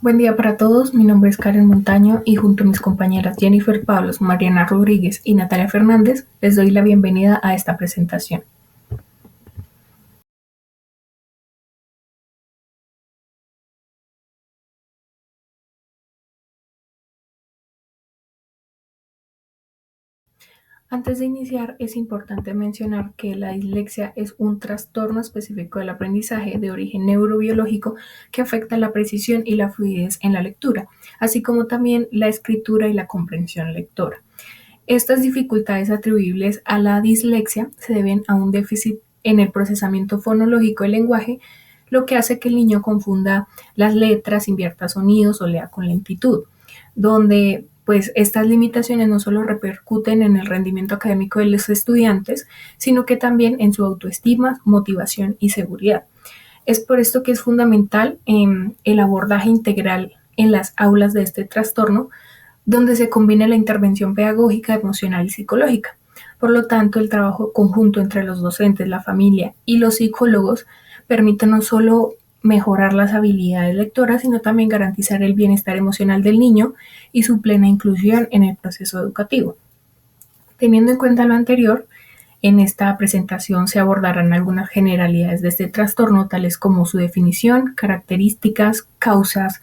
Buen día para todos, mi nombre es Karen Montaño y junto a mis compañeras Jennifer Pablos, Mariana Rodríguez y Natalia Fernández les doy la bienvenida a esta presentación. Antes de iniciar, es importante mencionar que la dislexia es un trastorno específico del aprendizaje de origen neurobiológico que afecta la precisión y la fluidez en la lectura, así como también la escritura y la comprensión lectora. Estas dificultades atribuibles a la dislexia se deben a un déficit en el procesamiento fonológico del lenguaje, lo que hace que el niño confunda las letras, invierta sonidos o lea con lentitud, donde pues estas limitaciones no solo repercuten en el rendimiento académico de los estudiantes, sino que también en su autoestima, motivación y seguridad. Es por esto que es fundamental el abordaje integral en las aulas de este trastorno, donde se combina la intervención pedagógica, emocional y psicológica. Por lo tanto, el trabajo conjunto entre los docentes, la familia y los psicólogos permite no solo mejorar las habilidades lectoras, sino también garantizar el bienestar emocional del niño y su plena inclusión en el proceso educativo. Teniendo en cuenta lo anterior, en esta presentación se abordarán algunas generalidades de este trastorno, tales como su definición, características, causas,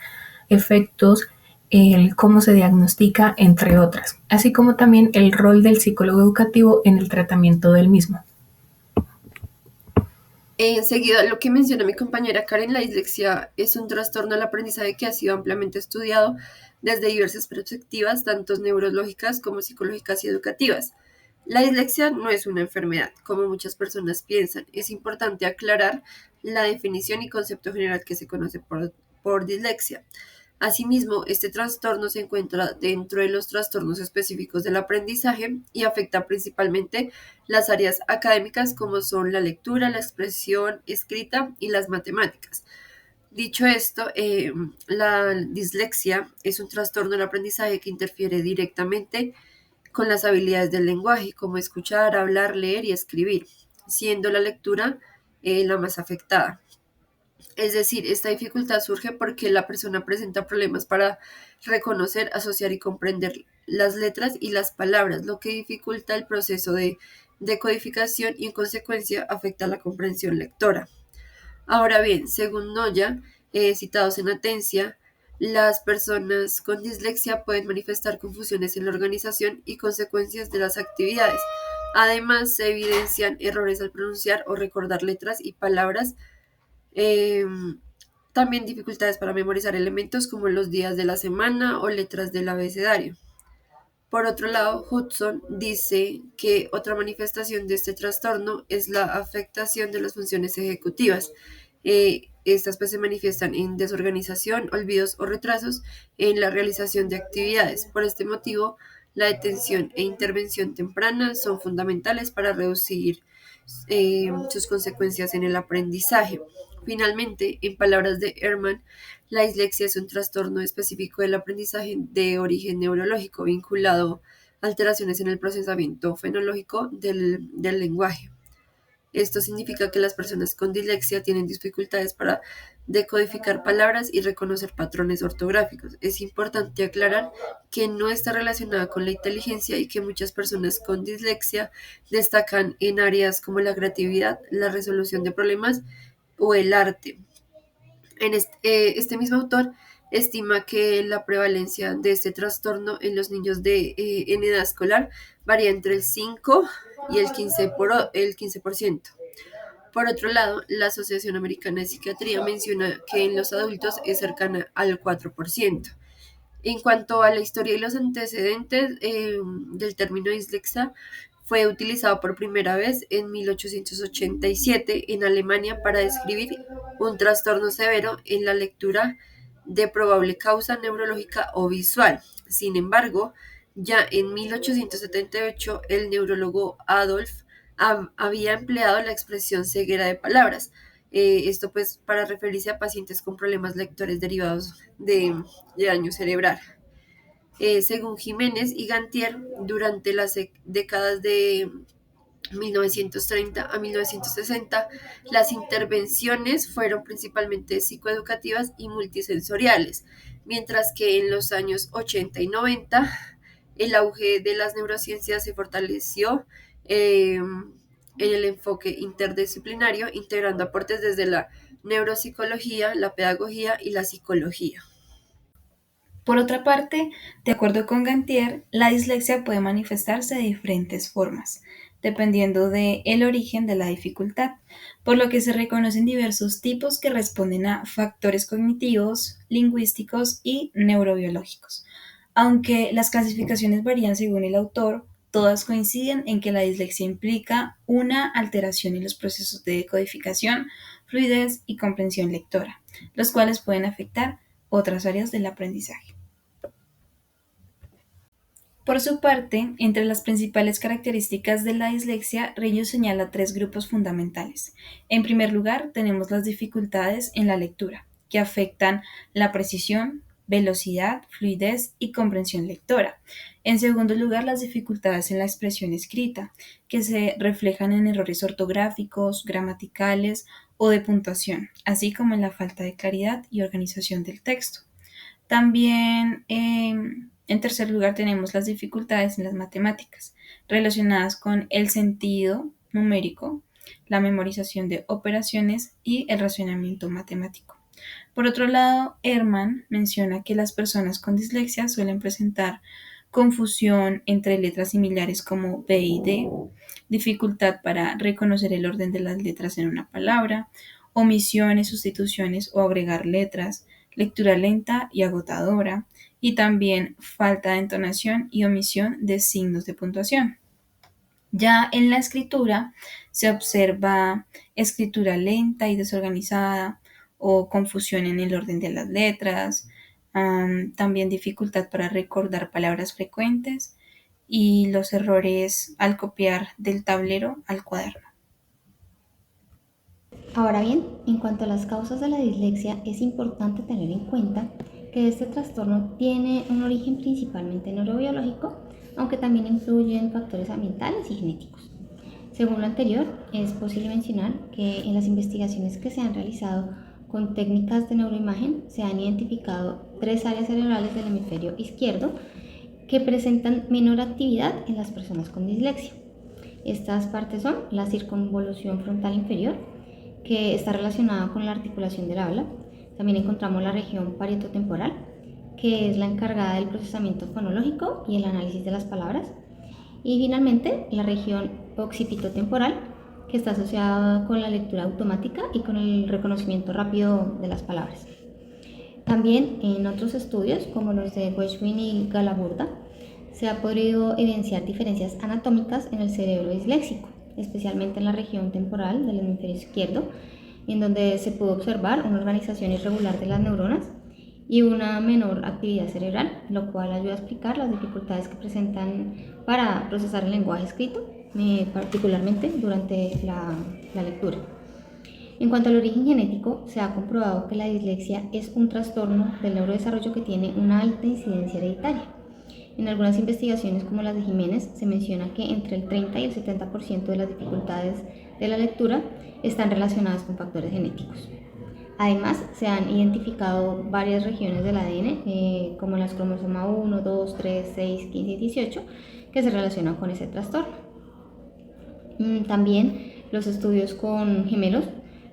efectos, el cómo se diagnostica, entre otras, así como también el rol del psicólogo educativo en el tratamiento del mismo. Seguido a lo que menciona mi compañera Karen, la dislexia es un trastorno del aprendizaje que ha sido ampliamente estudiado desde diversas perspectivas, tanto neurológicas como psicológicas y educativas. La dislexia no es una enfermedad, como muchas personas piensan. Es importante aclarar la definición y concepto general que se conoce por dislexia. Asimismo, este trastorno se encuentra dentro de los trastornos específicos del aprendizaje y afecta principalmente las áreas académicas como son la lectura, la expresión escrita y las matemáticas. Dicho esto, la dislexia es un trastorno del aprendizaje que interfiere directamente con las habilidades del lenguaje, como escuchar, hablar, leer y escribir, siendo la lectura la más afectada. Es decir, esta dificultad surge porque la persona presenta problemas para reconocer, asociar y comprender las letras y las palabras, lo que dificulta el proceso de decodificación y en consecuencia afecta la comprensión lectora. Ahora bien, según Noya, citados en Atencia, las personas con dislexia pueden manifestar confusiones en la organización y consecuencias de las actividades. Además, se evidencian errores al pronunciar o recordar letras y palabras, eh, también dificultades para memorizar elementos como los días de la semana o letras del abecedario. Por otro lado, Hudson dice que otra manifestación de este trastorno es la afectación de las funciones ejecutivas. Estas pues se manifiestan en desorganización, olvidos o retrasos en la realización de actividades. Por este motivo, la detención e intervención temprana son fundamentales para reducir sus consecuencias en el aprendizaje. Finalmente, en palabras de Herman, la dislexia es un trastorno específico del aprendizaje de origen neurológico vinculado a alteraciones en el procesamiento fenológico del lenguaje. Esto significa que las personas con dislexia tienen dificultades para decodificar palabras y reconocer patrones ortográficos. Es importante aclarar que no está relacionada con la inteligencia y que muchas personas con dislexia destacan en áreas como la creatividad, la resolución de problemas o el arte. Este mismo autor estima que la prevalencia de este trastorno en los niños en edad escolar varía entre el 5 y el 15%. Por otro lado, la Asociación Americana de Psiquiatría menciona que en los adultos es cercana al 4%. En cuanto a la historia y los antecedentes del término dislexia, fue utilizado por primera vez en 1887 en Alemania para describir un trastorno severo en la lectura de probable causa neurológica o visual. Sin embargo, ya en 1878 el neurólogo Adolf había empleado la expresión ceguera de palabras. Esto pues para referirse a pacientes con problemas lectores derivados de daño cerebral. Según Jiménez y Gantier, durante las décadas de 1930 a 1960, las intervenciones fueron principalmente psicoeducativas y multisensoriales, mientras que en los años 80 y 90 el auge de las neurociencias se fortaleció en el enfoque interdisciplinario, integrando aportes desde la neuropsicología, la pedagogía y la psicología. Por otra parte, de acuerdo con Gantier, la dislexia puede manifestarse de diferentes formas, dependiendo del origen de la dificultad, por lo que se reconocen diversos tipos que responden a factores cognitivos, lingüísticos y neurobiológicos. Aunque las clasificaciones varían según el autor, todas coinciden en que la dislexia implica una alteración en los procesos de decodificación, fluidez y comprensión lectora, los cuales pueden afectar otras áreas del aprendizaje. Por su parte, entre las principales características de la dislexia, Reyo señala tres grupos fundamentales. En primer lugar, tenemos las dificultades en la lectura, que afectan la precisión, velocidad, fluidez y comprensión lectora. En segundo lugar, las dificultades en la expresión escrita, que se reflejan en errores ortográficos, gramaticales o de puntuación, así como en la falta de claridad y organización del texto. También, en tercer lugar, tenemos las dificultades en las matemáticas, relacionadas con el sentido numérico, la memorización de operaciones y el razonamiento matemático. Por otro lado, Herman menciona que las personas con dislexia suelen presentar confusión entre letras similares como B y D, dificultad para reconocer el orden de las letras en una palabra, omisiones, sustituciones o agregar letras, lectura lenta y agotadora, y también falta de entonación y omisión de signos de puntuación. Ya en la escritura se observa escritura lenta y desorganizada o confusión en el orden de las letras, también dificultad para recordar palabras frecuentes y los errores al copiar del tablero al cuaderno. Ahora bien, en cuanto a las causas de la dislexia, es importante tener en cuenta que este trastorno tiene un origen principalmente neurobiológico, aunque también influyen factores ambientales y genéticos. Según lo anterior, es posible mencionar que en las investigaciones que se han realizado con técnicas de neuroimagen se han identificado tres áreas cerebrales del hemisferio izquierdo que presentan menor actividad en las personas con dislexia. Estas partes son la circunvolución frontal inferior, que está relacionada con la articulación del habla. También encontramos la región parietotemporal, que es la encargada del procesamiento fonológico y el análisis de las palabras. Y finalmente, la región occipitotemporal, que está asociada con la lectura automática y con el reconocimiento rápido de las palabras. También en otros estudios, como los de Weshwin y Galaburda, se ha podido evidenciar diferencias anatómicas en el cerebro disléxico, especialmente en la región temporal del hemisferio izquierdo, en donde se pudo observar una organización irregular de las neuronas y una menor actividad cerebral, lo cual ayuda a explicar las dificultades que presentan para procesar el lenguaje escrito, particularmente durante la lectura. En cuanto al origen genético, se ha comprobado que la dislexia es un trastorno del neurodesarrollo que tiene una alta incidencia hereditaria. En algunas investigaciones como las de Jiménez se menciona que entre el 30 y el 70% de las dificultades de la lectura están relacionadas con factores genéticos. Además, se han identificado varias regiones del ADN, como las cromosomas 1, 2, 3, 6, 15 y 18, que se relacionan con ese trastorno. También los estudios con gemelos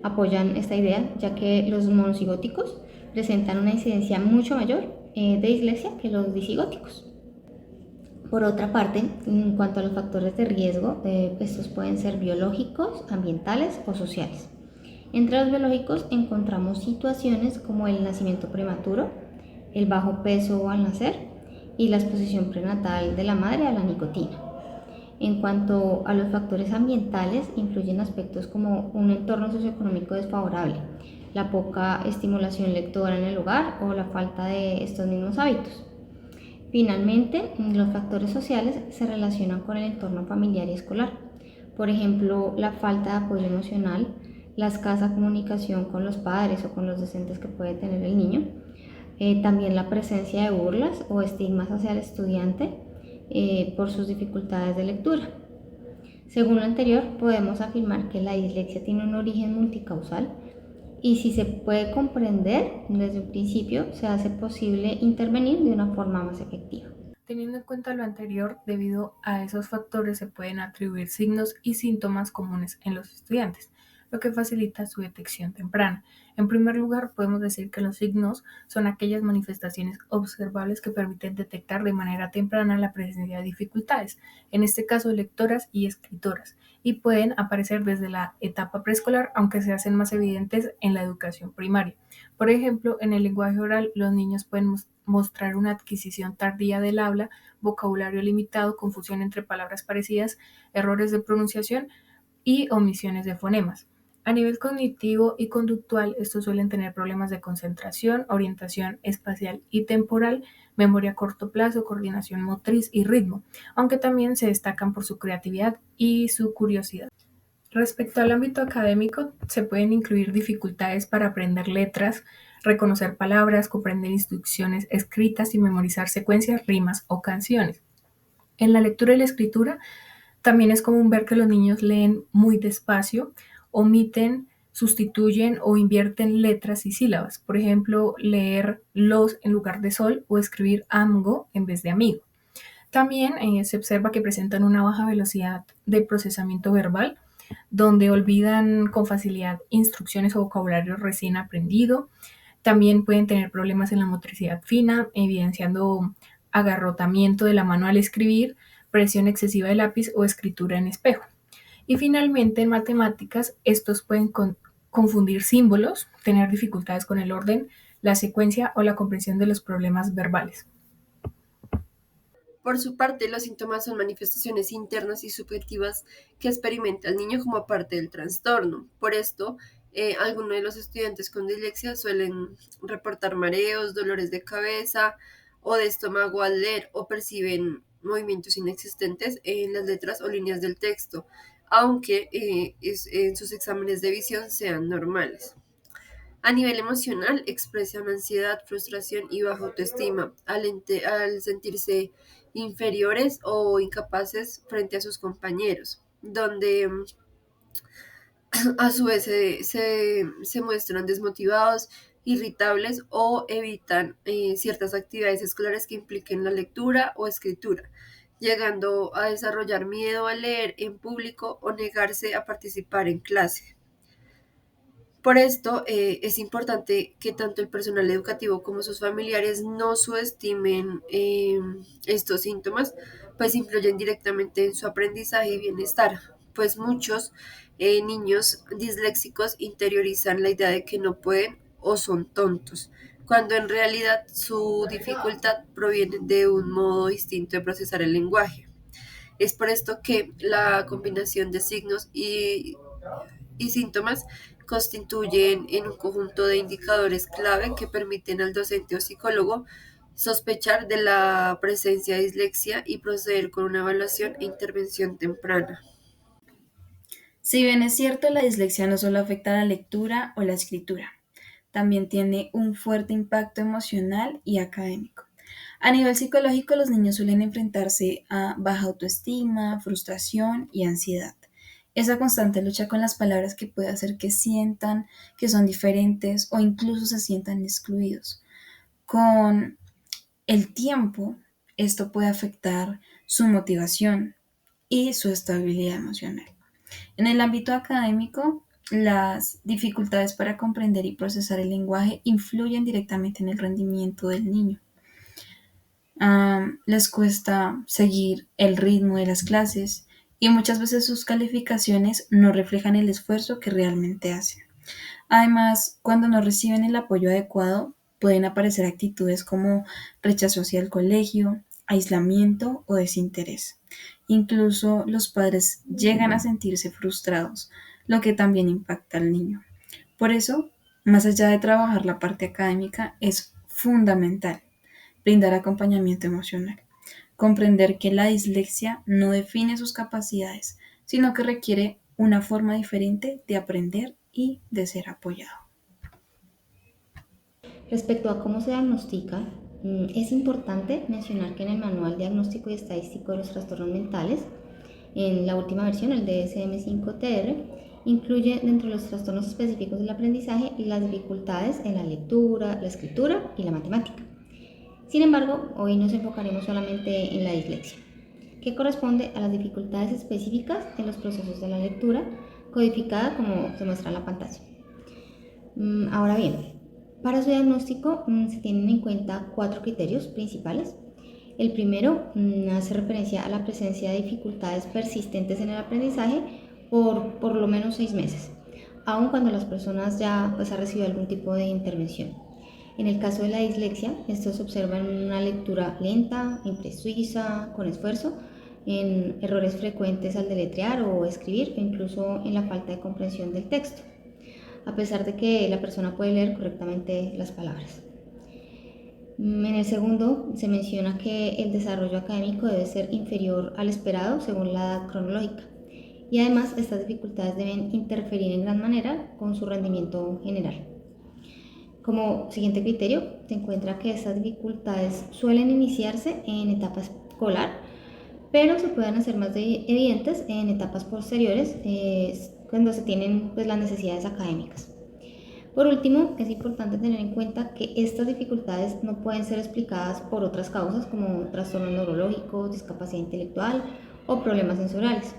apoyan esta idea, ya que los monocigóticos presentan una incidencia mucho mayor de dislexia que los disigóticos. Por otra parte, en cuanto a los factores de riesgo, estos pueden ser biológicos, ambientales o sociales. Entre los biológicos encontramos situaciones como el nacimiento prematuro, el bajo peso al nacer y la exposición prenatal de la madre a la nicotina. En cuanto a los factores ambientales, influyen aspectos como un entorno socioeconómico desfavorable, la poca estimulación lectora en el hogar o la falta de estos mismos hábitos. Finalmente, los factores sociales se relacionan con el entorno familiar y escolar. Por ejemplo, la falta de apoyo emocional, la escasa comunicación con los padres o con los docentes que puede tener el niño, también la presencia de burlas o estigmas hacia el estudiante por sus dificultades de lectura. Según lo anterior, podemos afirmar que la dislexia tiene un origen multicausal y si se puede comprender desde un principio, se hace posible intervenir de una forma más efectiva. Teniendo en cuenta lo anterior, debido a esos factores se pueden atribuir signos y síntomas comunes en los estudiantes, lo que facilita su detección temprana. En primer lugar, podemos decir que los signos son aquellas manifestaciones observables que permiten detectar de manera temprana la presencia de dificultades, en este caso lectoras y escritoras, y pueden aparecer desde la etapa preescolar, aunque se hacen más evidentes en la educación primaria. Por ejemplo, en el lenguaje oral, los niños pueden mostrar una adquisición tardía del habla, vocabulario limitado, confusión entre palabras parecidas, errores de pronunciación y omisiones de fonemas. A nivel cognitivo y conductual, estos suelen tener problemas de concentración, orientación espacial y temporal, memoria a corto plazo, coordinación motriz y ritmo, aunque también se destacan por su creatividad y su curiosidad. Respecto al ámbito académico, se pueden incluir dificultades para aprender letras, reconocer palabras, comprender instrucciones escritas y memorizar secuencias, rimas o canciones. En la lectura y la escritura, también es común ver que los niños leen muy despacio, omiten, sustituyen o invierten letras y sílabas. Por ejemplo, leer los en lugar de sol o escribir amgo en vez de amigo. También se observa que presentan una baja velocidad de procesamiento verbal, donde olvidan con facilidad instrucciones o vocabulario recién aprendido. También pueden tener problemas en la motricidad fina, evidenciando agarrotamiento de la mano al escribir, presión excesiva del lápiz o escritura en espejo. Y finalmente, en matemáticas, estos pueden confundir símbolos, tener dificultades con el orden, la secuencia o la comprensión de los problemas verbales. Por su parte, los síntomas son manifestaciones internas y subjetivas que experimenta el niño como parte del trastorno. Por esto, algunos de los estudiantes con dislexia suelen reportar mareos, dolores de cabeza o de estómago al leer o perciben movimientos inexistentes en las letras o líneas del texto, aunque en sus exámenes de visión sean normales. A nivel emocional, expresan ansiedad, frustración y baja autoestima al sentirse inferiores o incapaces frente a sus compañeros, donde a su vez se muestran desmotivados, irritables o evitan ciertas actividades escolares que impliquen la lectura o escritura, llegando a desarrollar miedo a leer en público o negarse a participar en clase. Por esto, es importante que tanto el personal educativo como sus familiares no subestimen estos síntomas, pues influyen directamente en su aprendizaje y bienestar, pues muchos niños disléxicos interiorizan la idea de que no pueden o son tontos, cuando en realidad su dificultad proviene de un modo distinto de procesar el lenguaje. Es por esto que la combinación de signos y síntomas constituyen en un conjunto de indicadores clave que permiten al docente o psicólogo sospechar de la presencia de dislexia y proceder con una evaluación e intervención temprana. Si bien es cierto, la dislexia no solo afecta a la lectura o la escritura, también tiene un fuerte impacto emocional y académico. A nivel psicológico, los niños suelen enfrentarse a baja autoestima, frustración y ansiedad. Esa constante lucha con las palabras que puede hacer que sientan que son diferentes o incluso se sientan excluidos. Con el tiempo, esto puede afectar su motivación y su estabilidad emocional. En el ámbito académico, las dificultades para comprender y procesar el lenguaje influyen directamente en el rendimiento del niño. Les cuesta seguir el ritmo de las clases y muchas veces sus calificaciones no reflejan el esfuerzo que realmente hacen. Además, cuando no reciben el apoyo adecuado, pueden aparecer actitudes como rechazo hacia el colegio, aislamiento o desinterés. Incluso los padres llegan a sentirse frustrados, lo que también impacta al niño. Por eso, más allá de trabajar la parte académica, es fundamental brindar acompañamiento emocional, comprender que la dislexia no define sus capacidades, sino que requiere una forma diferente de aprender y de ser apoyado. Respecto a cómo se diagnostica, es importante mencionar que en el Manual Diagnóstico y Estadístico de los Trastornos Mentales En la última versión, el DSM-5-TR, incluye dentro de los trastornos específicos del aprendizaje las dificultades en la lectura, la escritura y la matemática. Sin embargo, hoy nos enfocaremos solamente en la dislexia, que corresponde a las dificultades específicas en los procesos de la lectura, codificada como se muestra en la pantalla. Ahora bien, para su diagnóstico se tienen en cuenta 4 criterios principales. El primero hace referencia a la presencia de dificultades persistentes en el aprendizaje por lo menos 6 meses, aun cuando las personas ya han recibido algún tipo de intervención. En el caso de la dislexia, esto se observa en una lectura lenta, imprecisa, con esfuerzo, en errores frecuentes al deletrear o escribir, e incluso en la falta de comprensión del texto, a pesar de que la persona puede leer correctamente las palabras. En el segundo, se menciona que el desarrollo académico debe ser inferior al esperado según la edad cronológica, y además estas dificultades deben interferir en gran manera con su rendimiento general. Como siguiente criterio, se encuentra que estas dificultades suelen iniciarse en etapa escolar, pero se pueden hacer más evidentes en etapas posteriores cuando se tienen las necesidades académicas. Por último, es importante tener en cuenta que estas dificultades no pueden ser explicadas por otras causas como trastornos neurológicos, discapacidad intelectual o problemas sensoriales.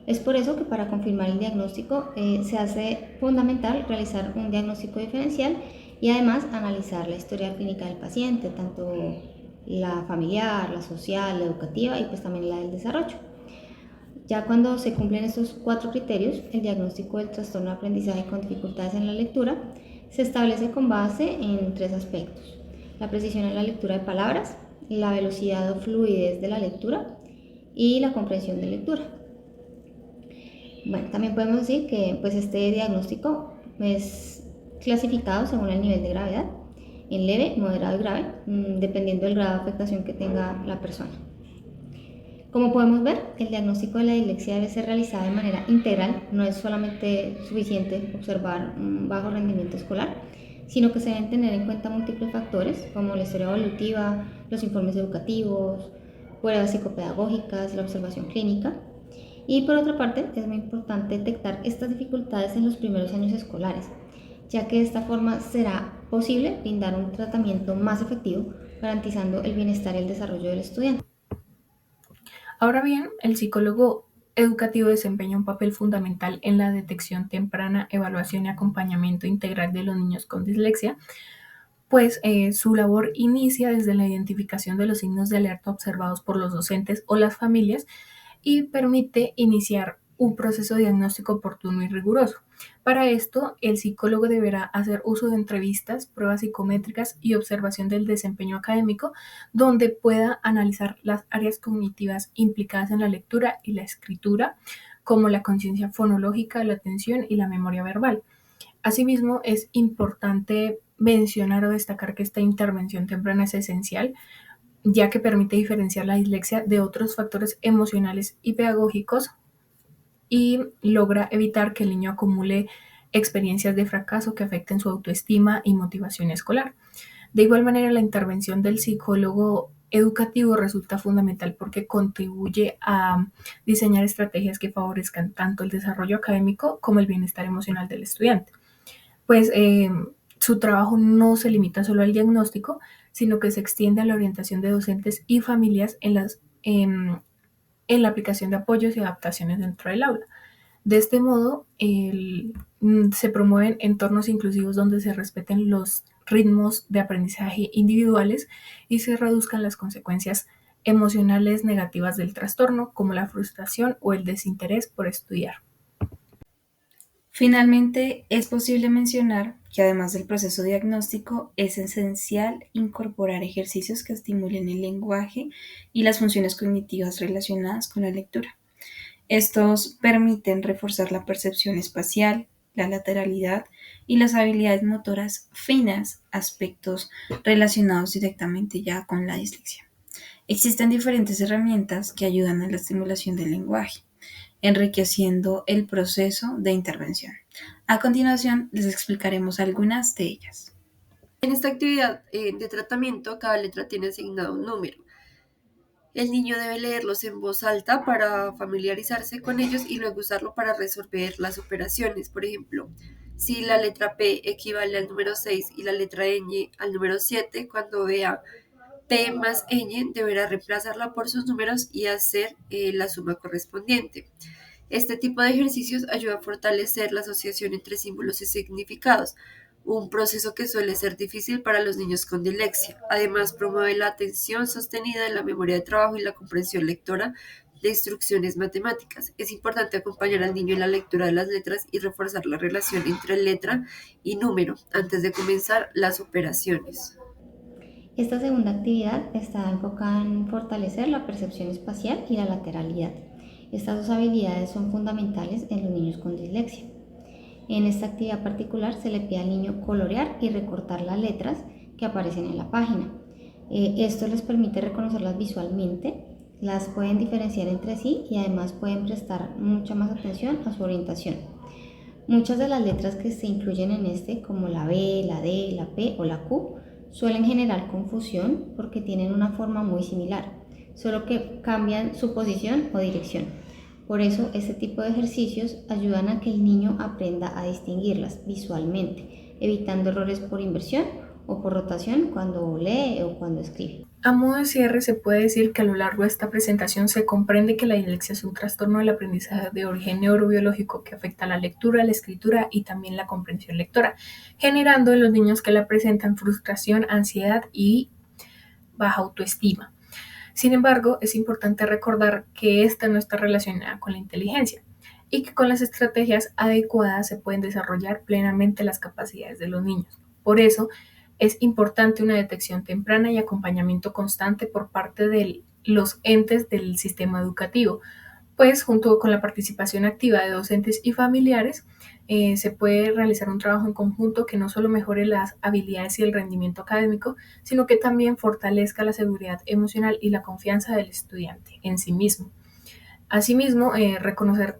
Es por eso que para confirmar el diagnóstico se hace fundamental realizar un diagnóstico diferencial y además analizar la historia clínica del paciente, tanto la familiar, la social, la educativa y también la del desarrollo. Ya cuando se cumplen estos 4 criterios, el diagnóstico del trastorno de aprendizaje con dificultades en la lectura se establece con base en 3 aspectos: la precisión en la lectura de palabras, la velocidad o fluidez de la lectura y la comprensión de lectura. Bueno, también podemos decir que este diagnóstico es clasificado según el nivel de gravedad, en leve, moderado y grave, dependiendo del grado de afectación que tenga la persona. Como podemos ver, el diagnóstico de la dislexia debe ser realizado de manera integral. No es solamente suficiente observar un bajo rendimiento escolar, sino que se deben tener en cuenta múltiples factores como la historia evolutiva, los informes educativos, pruebas psicopedagógicas, la observación clínica. Y por otra parte, es muy importante detectar estas dificultades en los primeros años escolares, ya que de esta forma será posible brindar un tratamiento más efectivo, garantizando el bienestar y el desarrollo del estudiante. Ahora bien, el psicólogo educativo desempeña un papel fundamental en la detección temprana, evaluación y acompañamiento integral de los niños con dislexia, pues su labor inicia desde la identificación de los signos de alerta observados por los docentes o las familias y permite iniciar un proceso diagnóstico oportuno y riguroso. Para esto, el psicólogo deberá hacer uso de entrevistas, pruebas psicométricas y observación del desempeño académico, donde pueda analizar las áreas cognitivas implicadas en la lectura y la escritura, como la conciencia fonológica, la atención y la memoria verbal. Asimismo, es importante mencionar o destacar que esta intervención temprana es esencial, ya que permite diferenciar la dislexia de otros factores emocionales y pedagógicos y logra evitar que el niño acumule experiencias de fracaso que afecten su autoestima y motivación escolar. De igual manera, la intervención del psicólogo educativo resulta fundamental porque contribuye a diseñar estrategias que favorezcan tanto el desarrollo académico como el bienestar emocional del estudiante. Pues su trabajo no se limita solo al diagnóstico, sino que se extiende a la orientación de docentes y familias en la aplicación de apoyos y adaptaciones dentro del aula. De este modo, se promueven entornos inclusivos donde se respeten los ritmos de aprendizaje individuales y se reduzcan las consecuencias emocionales negativas del trastorno, como la frustración o el desinterés por estudiar. Finalmente, es posible mencionar que además del proceso diagnóstico, es esencial incorporar ejercicios que estimulen el lenguaje y las funciones cognitivas relacionadas con la lectura. Estos permiten reforzar la percepción espacial, la lateralidad y las habilidades motoras finas, aspectos relacionados directamente ya con la dislexia. Existen diferentes herramientas que ayudan a la estimulación del lenguaje, enriqueciendo el proceso de intervención. A continuación, les explicaremos algunas de ellas. En esta actividad de tratamiento, cada letra tiene asignado un número. El niño debe leerlos en voz alta para familiarizarse con ellos y luego usarlo para resolver las operaciones. Por ejemplo, si la letra P equivale al número 6 y la letra Ñ al número 7, cuando vea P más Ñ, deberá reemplazarla por sus números y hacer la suma correspondiente. Este tipo de ejercicios ayuda a fortalecer la asociación entre símbolos y significados, un proceso que suele ser difícil para los niños con dislexia. Además, promueve la atención sostenida en la memoria de trabajo y la comprensión lectora de instrucciones matemáticas. Es importante acompañar al niño en la lectura de las letras y reforzar la relación entre letra y número antes de comenzar las operaciones. Esta segunda actividad está enfocada en fortalecer la percepción espacial y la lateralidad. Estas dos habilidades son fundamentales en los niños con dislexia. En esta actividad particular se le pide al niño colorear y recortar las letras que aparecen en la página. Esto les permite reconocerlas visualmente, las pueden diferenciar entre sí y además pueden prestar mucha más atención a su orientación. Muchas de las letras que se incluyen en este, como la B, la D, la P o la Q, suelen generar confusión porque tienen una forma muy similar, solo que cambian su posición o dirección. Por eso, este tipo de ejercicios ayudan a que el niño aprenda a distinguirlas visualmente, evitando errores por inversión o por rotación cuando lee o cuando escribe. A modo de cierre, se puede decir que a lo largo de esta presentación se comprende que la dislexia es un trastorno del aprendizaje de origen neurobiológico que afecta a la lectura, la escritura y también la comprensión lectora, generando en los niños que la presentan frustración, ansiedad y baja autoestima. Sin embargo, es importante recordar que esta no está relacionada con la inteligencia y que con las estrategias adecuadas se pueden desarrollar plenamente las capacidades de los niños. Por eso, es importante una detección temprana y acompañamiento constante por parte de los entes del sistema educativo, pues junto con la participación activa de docentes y familiares, se puede realizar un trabajo en conjunto que no solo mejore las habilidades y el rendimiento académico, sino que también fortalezca la seguridad emocional y la confianza del estudiante en sí mismo. Asimismo, reconocer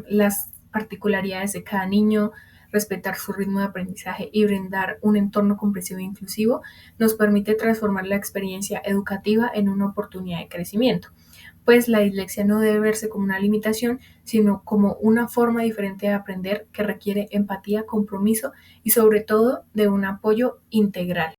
las particularidades de cada niño, respetar su ritmo de aprendizaje y brindar un entorno comprensivo e inclusivo nos permite transformar la experiencia educativa en una oportunidad de crecimiento, pues la dislexia no debe verse como una limitación, sino como una forma diferente de aprender que requiere empatía, compromiso y sobre todo de un apoyo integral.